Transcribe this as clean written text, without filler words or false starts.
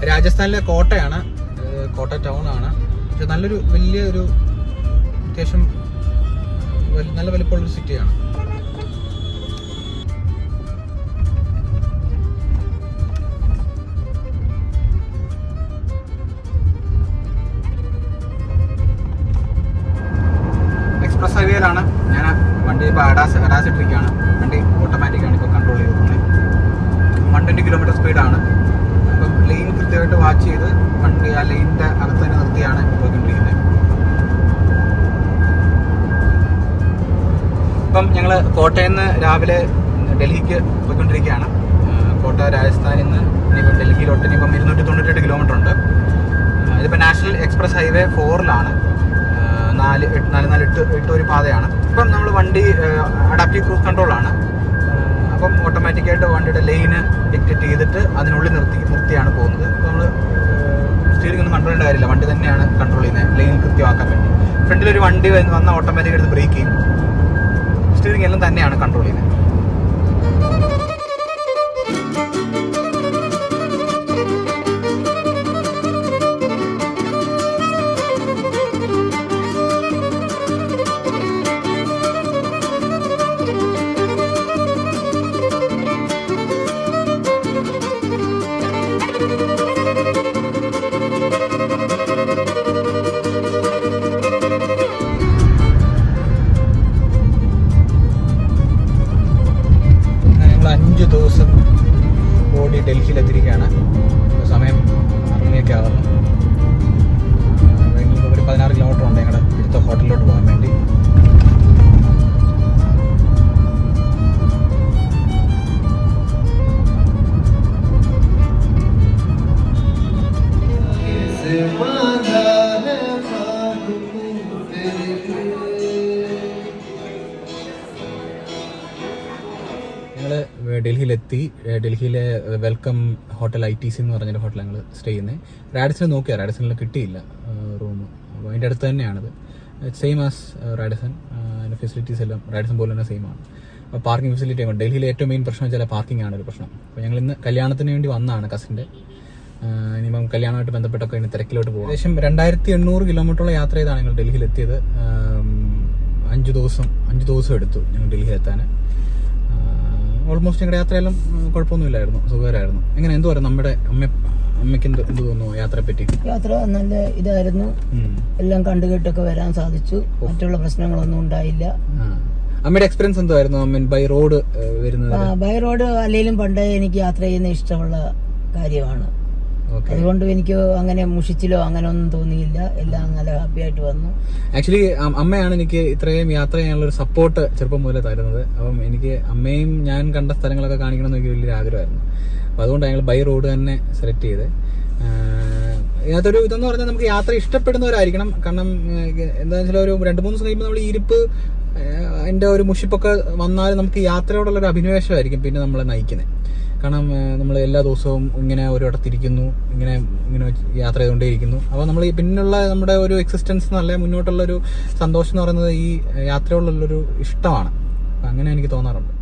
രാജസ്ഥാനിലെ കോട്ടയാണ്, കോട്ട ടൗൺ ആണ്. പക്ഷെ നല്ലൊരു വലിയൊരു അത്യാവശ്യം നല്ല വലിപ്പമുള്ളൊരു സിറ്റിയാണ്. എക്സ്പ്രസ് ഹൈവേയിലാണ് ഞാൻ വണ്ടി ഇപ്പോൾ അടാസിട്ടിരിക്കുകയാണ്. വണ്ടി ഓട്ടോമാറ്റിക്കാണ് ഇപ്പോൾ കൺട്രോൾ ചെയ്ത് പോകുന്നത്. 120 കിലോമീറ്റർ സ്പീഡാണ്. അപ്പം ലൈൻ കൃത്യമായിട്ട് വാച്ച് ചെയ്ത് വണ്ടി ആ ലൈനിൻ്റെ അകത്ത് തന്നെ നിർത്തിയാണ് പോയിക്കൊണ്ടിരിക്കുന്നത്. ഇപ്പം ഞങ്ങൾ കോട്ടയിൽ നിന്ന് രാവിലെ ഡൽഹിക്ക് പോയിക്കൊണ്ടിരിക്കുകയാണ്. കോട്ട രാജസ്ഥാനിൽ നിന്ന് ഇനിയിപ്പം ഡൽഹിയിലോട്ട് ഇനിയിപ്പം 298 കിലോമീറ്റർ ഉണ്ട്. ഇതിപ്പോൾ നാഷണൽ എക്സ്പ്രസ് ഹൈവേ 4-ലാണ്. 4 ഒരു പാതയാണ്. ഇപ്പം നമ്മൾ വണ്ടി അഡാപ്റ്റീവ് ക്രൂസ് കൺട്രോളാണ്. അപ്പം ഓട്ടോമാറ്റിക്കായിട്ട് വണ്ടിയുടെ ലൈന് ഡിക്റ്റേറ്റ് ചെയ്തിട്ട് അതിനുള്ളിൽ നിർത്തിയാണ് പോകുന്നത്. അപ്പോൾ നമ്മൾ സ്റ്റീറിംഗ് ഒന്നും കൺട്രോൾ ചെയ്യേണ്ട കാര്യമില്ല, വണ്ടി തന്നെയാണ് കൺട്രോൾ ചെയ്യുന്നത് ലൈൻ കൃത്യമാക്കാൻ വേണ്ടി. ഫ്രണ്ടിലൊരു വണ്ടി വന്ന ഓട്ടോമാറ്റിക് എടുത്ത് ബ്രേക്ക് ചെയ്യും. സ്റ്റീറിംഗ് എല്ലാം തന്നെയാണ് കൺട്രോൾ ചെയ്യുന്നത്. ദിവസം ഓടി ഡൽഹിയിലെത്തിയിരിക്കുകയാണ്. സമയം 6 ആവുന്നു. ഒരു 16 കിലോമീറ്റർ ഉണ്ട് ഞങ്ങളുടെ അടുത്ത ഹോട്ടലിലോട്ട് പോകാൻ വേണ്ടി. ഡൽഹിയിലെത്തി. ഡൽഹിയിലെ വെൽക്കം ഹോട്ടൽ ITC എന്ന് പറഞ്ഞൊരു ഹോട്ടൽ ഞങ്ങൾ സ്റ്റേ ചെയ്യുന്നത്. റാഡിസൺ നോക്കിയാൽ റാഡിസണിൽ കിട്ടിയില്ല റൂം. അപ്പോൾ അതിൻ്റെ അടുത്ത് തന്നെയാണത്. Same as Radisson. അതിൻ്റെ ഫെസിലിറ്റീസ് എല്ലാം റാഡിസൺ പോലെ തന്നെ സെയിം ആണ്. അപ്പോൾ പാർക്കിംഗ് ഫെസിലിറ്റി ഉണ്ട്. ഡൽഹിയിലെ ഏറ്റവും മെയിൻ പ്രശ്നം വെച്ചാൽ പാർക്കിംഗ് ആണ് ഒരു പ്രശ്നം. അപ്പോൾ ഞങ്ങൾ ഇന്ന് കല്യാണത്തിന് വേണ്ടി വന്നതാണ് കസിൻ്റെ. ഇനിയിപ്പം കല്യാണമായിട്ട് ബന്ധപ്പെട്ടൊക്കെ ഇനി തിരക്കിലോട്ട് പോകും. ഏകദേശം 2800 കിലോമീറ്ററോളം യാത്ര ചെയ്താണ് ഞങ്ങൾ ഡൽഹിയിലെത്തിയത്. 5 ദിവസം എടുത്തു ഞങ്ങൾ ഡൽഹിയിലെത്താൻ. ഓൾമോസ്റ്റ് ഞങ്ങളുടെ യാത്രയെല്ലാം കുഴപ്പമൊന്നുമില്ലായിരുന്നു, സുഖകരമായിരുന്നു. എങ്ങനെ എന്ത് പറയും നമ്മുടെ അമ്മയ്ക്ക് എന്ത് തോന്നുന്നു യാത്രയെ പറ്റി? യാത്ര നല്ല ഇതായിരുന്നു. എല്ലാം കണ്ടുകെട്ടൊക്കെ വരാൻ സാധിച്ചു. മറ്റുള്ള പ്രശ്നങ്ങളൊന്നും ഉണ്ടായില്ല. അമ്മയുടെ എക്സ്പീരിയൻസ് എന്തായിരുന്നു ബൈ റോഡ് വരുന്നത്? ബൈ റോഡ് അല്ലെങ്കിലും പണ്ടേ എനിക്ക് യാത്ര ചെയ്യുന്ന ഇഷ്ടമുള്ള കാര്യമാണ്. അതുകൊണ്ട് എനിക്ക് അങ്ങനെ മുഷിച്ചിലോ അങ്ങനെ ഒന്നും തോന്നിയില്ല. എല്ലാം നല്ല ഹാപ്പി ആയിട്ട് വന്നു. ആക്ച്വലി അമ്മയാണ് എനിക്ക് ഇത്രയും യാത്ര ചെയ്യാനുള്ള ഒരു സപ്പോർട്ട് ചെറുപ്പം മുതലേ തരുന്നത്. അപ്പം എനിക്ക് അമ്മയും ഞാൻ കണ്ട സ്ഥലങ്ങളൊക്കെ കാണിക്കണമെന്ന് എനിക്ക് വലിയൊരു ആഗ്രഹമായിരുന്നു. അപ്പോൾ അതുകൊണ്ട് ഞങ്ങൾ ബൈ റോഡ് തന്നെ സെലക്ട് ചെയ്ത്. യാതൊരു ഇതെന്ന് പറഞ്ഞാൽ നമുക്ക് യാത്ര ഇഷ്ടപ്പെടുന്നവരായിരിക്കണം. കാരണം എന്താണെന്ന് വെച്ചാൽ ഒരു 2-3 ദിവസം കഴിയുമ്പോൾ നമ്മൾ ഇരിപ്പ് അതിൻ്റെ ഒരു മുഷിപ്പൊക്കെ വന്നാൽ നമുക്ക് യാത്രയോടുള്ളൊരു അഭിനിവേശമായിരിക്കും പിന്നെ നമ്മളെ നയിക്കുന്നത്. കാരണം നമ്മൾ എല്ലാ ദിവസവും ഇങ്ങനെ ഒരിടത്തിരിക്കുന്നു, ഇങ്ങനെ യാത്ര ചെയ്തുകൊണ്ടേയിരിക്കുന്നു. അപ്പോൾ നമ്മൾ ഈ പിന്നുള്ള നമ്മുടെ ഒരു എക്സിസ്റ്റൻസ് എന്നല്ല മുന്നോട്ടുള്ളൊരു സന്തോഷം എന്ന് പറയുന്നത് ഈ യാത്രയോടുള്ളൊരു ഇഷ്ടമാണ്. അപ്പം അങ്ങനെ എനിക്ക് തോന്നാറുണ്ട്.